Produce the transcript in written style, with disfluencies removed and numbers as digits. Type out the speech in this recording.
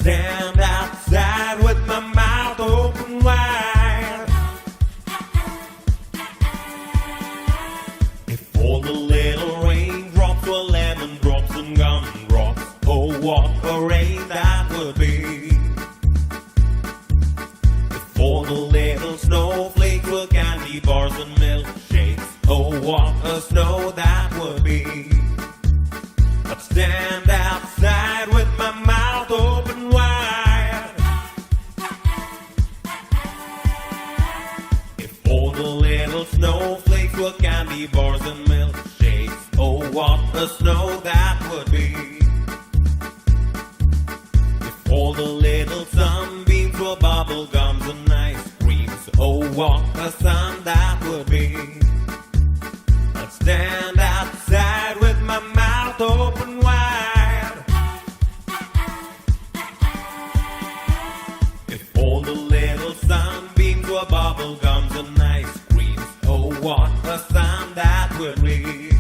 stand outside with my mouth open wide. If all the little raindrops were lemon drops and gumdrops, oh what a rain that would be. If all the little snowflakes were candy bars and milkshakes, oh what a snow that would be. I'd stand outside with my mouth open wide. If all the little snowflakes were candy bars and milkshakes, oh what a snow that would be. If all the little sunbeams were bubble gums and ice creams, oh what a sun that would be. I'd stand outside with my mouth open wide. If all the little sunbeams were bubble gums and ice creams, oh what a sun that would be.